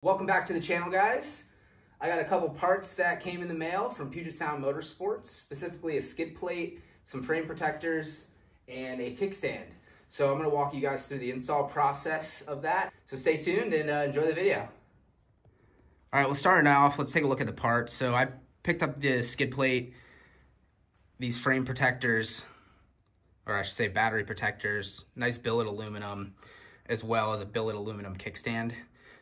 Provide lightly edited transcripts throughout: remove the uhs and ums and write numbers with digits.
Welcome back to the channel, guys. I got a couple parts that came in the mail from Puget Sound Motorsports, specifically a skid plate, some frame protectors, and a kickstand. So I'm going to walk you guys through the install process of that. So stay tuned and enjoy the video. All right, we'll start off. Let's take a look at the parts. So I picked up the skid plate, these frame protectors, or I should say battery protectors, nice billet aluminum, as well as a billet aluminum kickstand.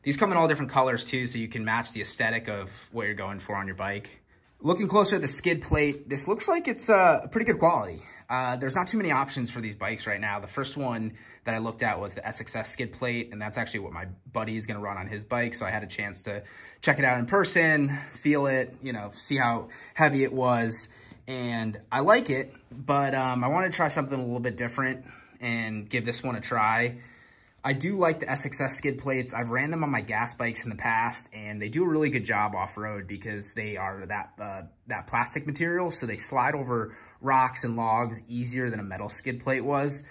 These come in all different colors too, so you can match the aesthetic of what you're going for on your bike. Looking closer at the skid plate, this looks like it's pretty good quality. There's not too many options for these bikes right now. The first one that I looked at was the SXS skid plate, and that's actually what my buddy is gonna run on his bike, so I had a chance to check it out in person, feel it, you know, see how heavy it was, and I like it, but I wanted to try something a little bit different and give this one a try. I do like the SXS skid plates. I've ran them on my gas bikes in the past, and they do a really good job off-road because they are that plastic material, so they slide over rocks and logs easier than a metal skid plate was.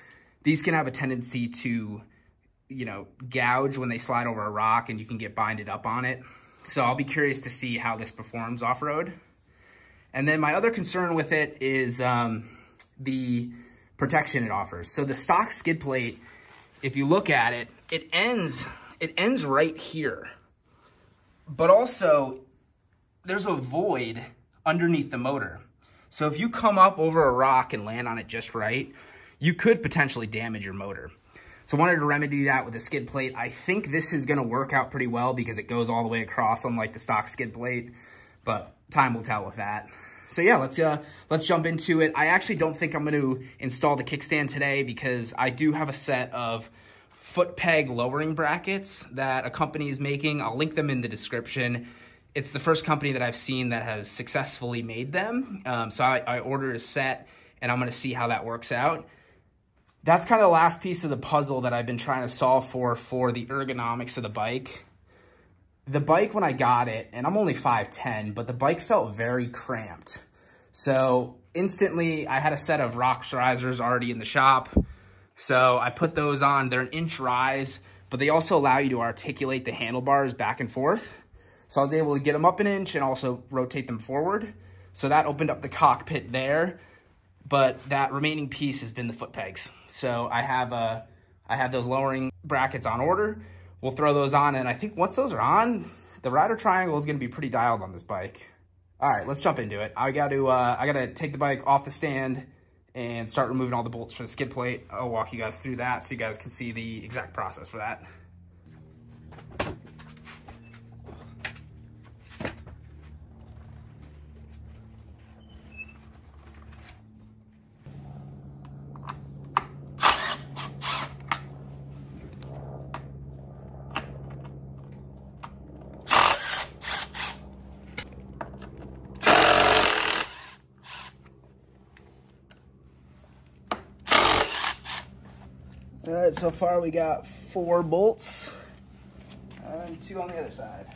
These can have a tendency to, you know, gouge when they slide over a rock, and you can get binded up on it. So I'll be curious to see how this performs off-road. And then my other concern with it is the protection it offers. So the stock skid plate, if you look at it, it ends right here. But also, there's a void underneath the motor. So if you come up over a rock and land on it just right, you could potentially damage your motor. So I wanted to remedy that with a skid plate. I think this is gonna work out pretty well because it goes all the way across, unlike the stock skid plate, but time will tell with that. So yeah, let's jump into it. I actually don't think I'm going to install the kickstand today because I do have a set of foot peg lowering brackets that a company is making. I'll link them in the description. It's the first company that I've seen that has successfully made them. So I ordered a set, and I'm going to see how that works out. That's kind of the last piece of the puzzle that I've been trying to solve for the ergonomics of the bike. The bike, when I got it, and I'm only 5'10", but the bike felt very cramped. So instantly, I had a set of Rock risers already in the shop. So I put those on. They're an inch rise, but they also allow you to articulate the handlebars back and forth. So I was able to get them up an inch and also rotate them forward. So that opened up the cockpit there. But that remaining piece has been the foot pegs. So I have those lowering brackets on order. We'll throw those on, and I think once those are on, the rider triangle is going to be pretty dialed on this bike. All right, let's jump into it. I got to take the bike off the stand and start removing all the bolts for the skid plate. I'll walk you guys through that so you guys can see the exact process for that. All right, so far we got 4 bolts and 2 on the other side.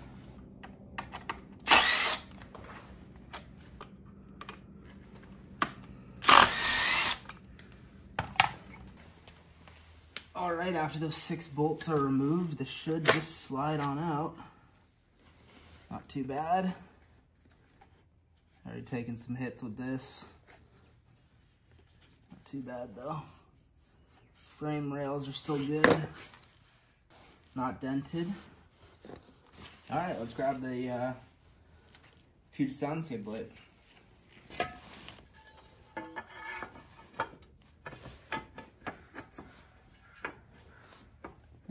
All right, after those 6 bolts are removed, this should just slide on out. Not too bad. Already taken some hits with this. Not too bad though. Frame rails are still good, not dented. All right, let's grab the Puget Sound skid plate.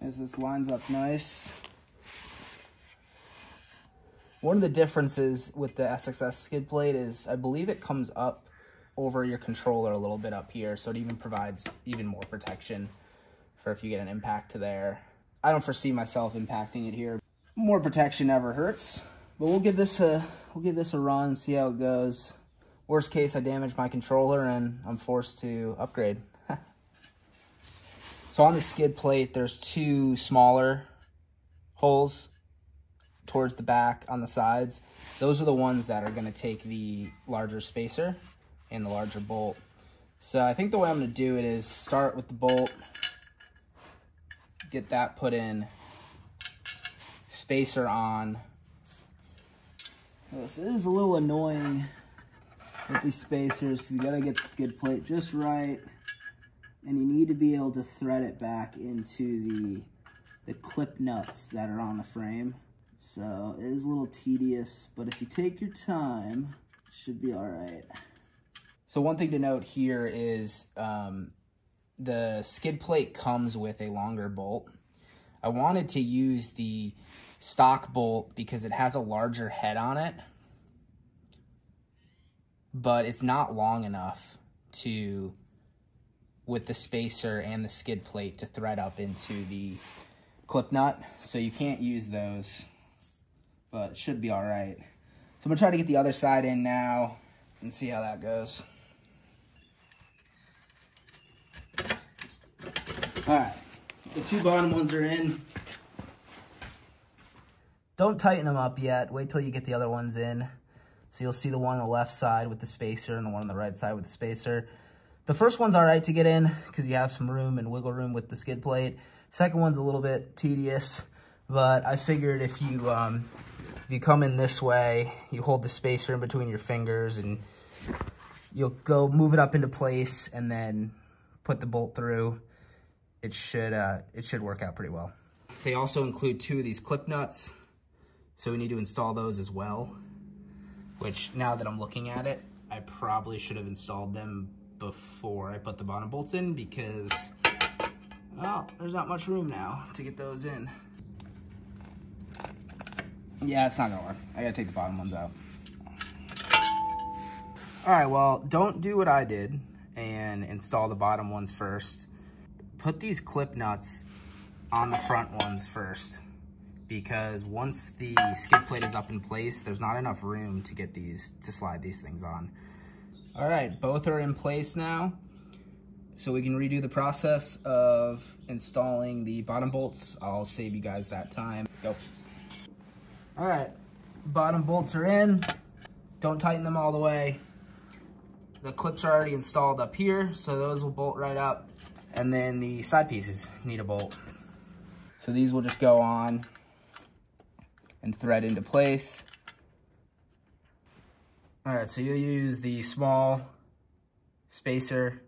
As this lines up nice. One of the differences with the SXS skid plate is I believe it comes up over your controller a little bit up here, so it even provides even more protection for if you get an impact to there. I don't foresee myself impacting it here. More protection never hurts, but we'll give this a run and see how it goes. Worst case, I damage my controller and I'm forced to upgrade. So on the skid plate, there's 2 smaller holes towards the back on the sides. Those are the ones that are going to take the larger spacer and the larger bolt. So I think the way I'm going to do it is start with the bolt, get that put in, spacer on. This is a little annoying with these spacers, because you gotta get the skid plate just right, and you need to be able to thread it back into the clip nuts that are on the frame. So it is a little tedious, but if you take your time, it should be all right. So one thing to note here is the skid plate comes with a longer bolt. I wanted to use the stock bolt because it has a larger head on it, but it's not long enough to, with the spacer and the skid plate, to thread up into the clip nut. So you can't use those, but it should be all right. So I'm gonna try to get the other side in now and see how that goes. All right, the two bottom ones are in. Don't tighten them up yet. Wait till you get the other ones in. So you'll see the one on the left side with the spacer and the one on the right side with the spacer. The first one's all right to get in because you have some room and wiggle room with the skid plate. Second one's a little bit tedious, but I figured if you come in this way, you hold the spacer in between your fingers and you'll go move it up into place and then put the bolt through. It should work out pretty well. They also include 2 of these clip nuts, so we need to install those as well, which now that I'm looking at it, I probably should have installed them before I put the bottom bolts in because, well, there's not much room now to get those in. Yeah, it's not gonna work. I gotta take the bottom ones out. All right, well, don't do what I did and install the bottom ones first. Put these clip nuts on the front ones first, because once the skid plate is up in place, there's not enough room to get these, to slide these things on. All right, both are in place now. So we can redo the process of installing the bottom bolts. I'll save you guys that time. Let's go. All right, bottom bolts are in. Don't tighten them all the way. The clips are already installed up here, so those will bolt right up. And then the side pieces need a bolt. So these will just go on and thread into place. All right, so you'll use the small spacer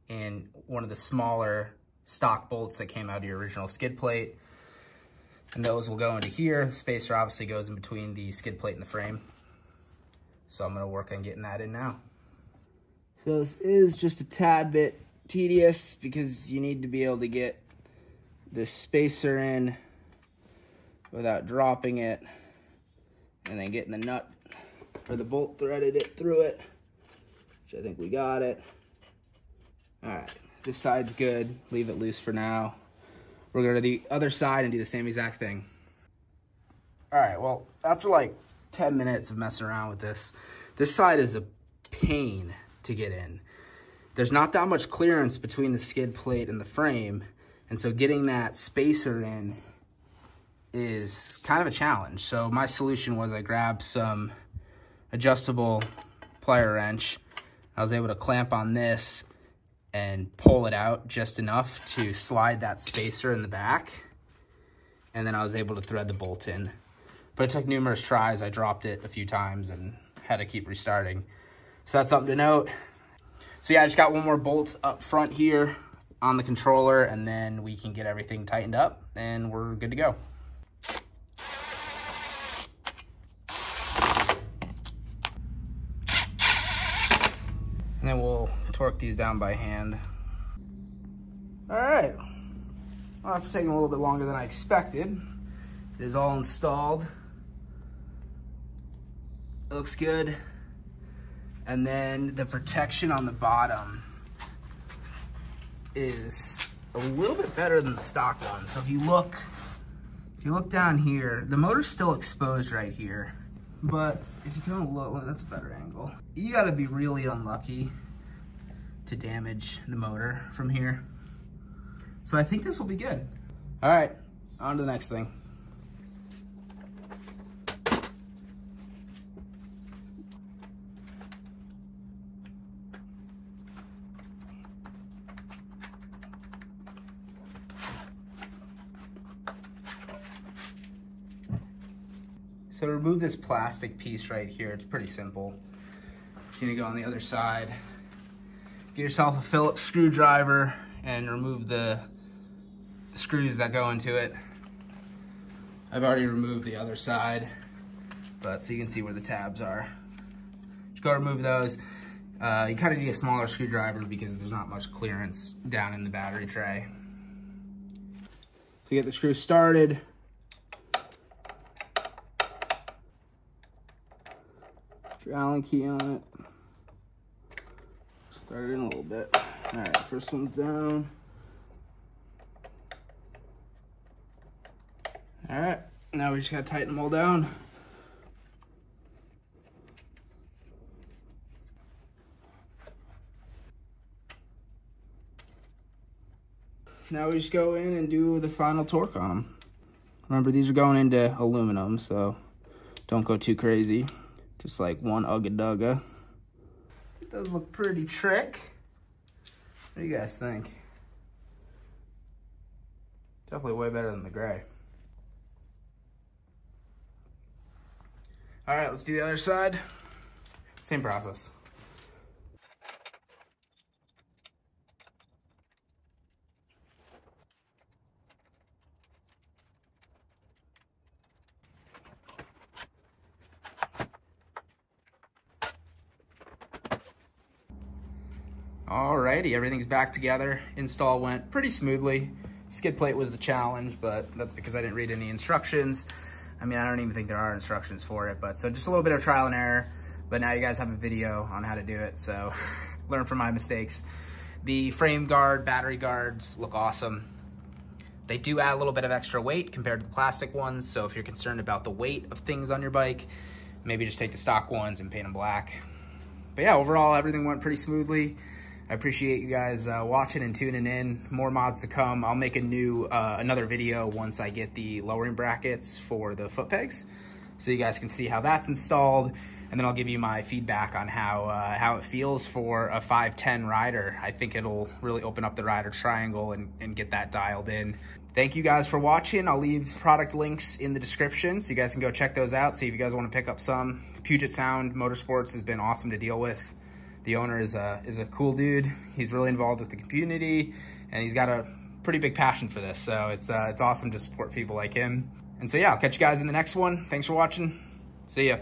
and one of the smaller stock bolts that came out of your original skid plate. And those will go into here. The spacer obviously goes in between the skid plate and the frame. So I'm gonna work on getting that in now. So this is just a tad bit tedious because you need to be able to get this spacer in without dropping it, and then getting the nut or the bolt threaded it through it, which I think we got it. All right, this side's good. Leave it loose for now. We're going to the other side and do the same exact thing. All right, well, after like 10 minutes of messing around with this side is a pain to get in. There's not that much clearance between the skid plate and the frame, and so getting that spacer in is kind of a challenge. So my solution was I grabbed some adjustable plier wrench. I was able to clamp on this and pull it out just enough to slide that spacer in the back, and then I was able to thread the bolt in. But it took numerous tries. I dropped it a few times and had to keep restarting. So that's something to note. So yeah, I just got one more bolt up front here on the controller, and then we can get everything tightened up and we're good to go. And then we'll torque these down by hand. All right, well, that's taking a little bit longer than I expected. It is all installed. It looks good. And then the protection on the bottom is a little bit better than the stock one. So if you look down here, the motor's still exposed right here. But if you kind of look, well, that's a better angle. You gotta be really unlucky to damage the motor from here. So I think this will be good. All right, on to the next thing. So to remove this plastic piece right here, it's pretty simple. You're gonna go on the other side, get yourself a Phillips screwdriver and remove the screws that go into it. I've already removed the other side, but so you can see where the tabs are. Just go remove those. You kind of need a smaller screwdriver because there's not much clearance down in the battery tray. To get the screw started, put your Allen key on it. Start it in a little bit. All right, first one's down. All right, now we just gotta tighten them all down. Now we just go in and do the final torque on them. Remember, these are going into aluminum, so don't go too crazy. Just like one ugga-dugga. It does look pretty trick. What do you guys think? Definitely way better than the gray. All right, let's do the other side. Same process. Alrighty, everything's back together. Install went pretty smoothly. Skid plate was the challenge, but that's because I didn't read any instructions. I mean, I don't even think there are instructions for it, but so just a little bit of trial and error, but now you guys have a video on how to do it, so learn from my mistakes. The frame guard, battery guards look awesome. They do add a little bit of extra weight compared to the plastic ones, so if you're concerned about the weight of things on your bike, maybe just take the stock ones and paint them black. But yeah, overall, everything went pretty smoothly. I appreciate you guys watching and tuning in. More mods to come. I'll make another video once I get the lowering brackets for the foot pegs, so you guys can see how that's installed, and then I'll give you my feedback on how it feels for a 510 rider. I think it'll really open up the rider triangle and get that dialed in. Thank you guys for watching. I'll leave product links in the description so you guys can go check those out, see if you guys want to pick up some. Puget Sound Motorsports has been awesome to deal with. The owner is a cool dude. He's really involved with the community, and he's got a pretty big passion for this. So it's awesome to support people like him. And so yeah, I'll catch you guys in the next one. Thanks for watching. See ya.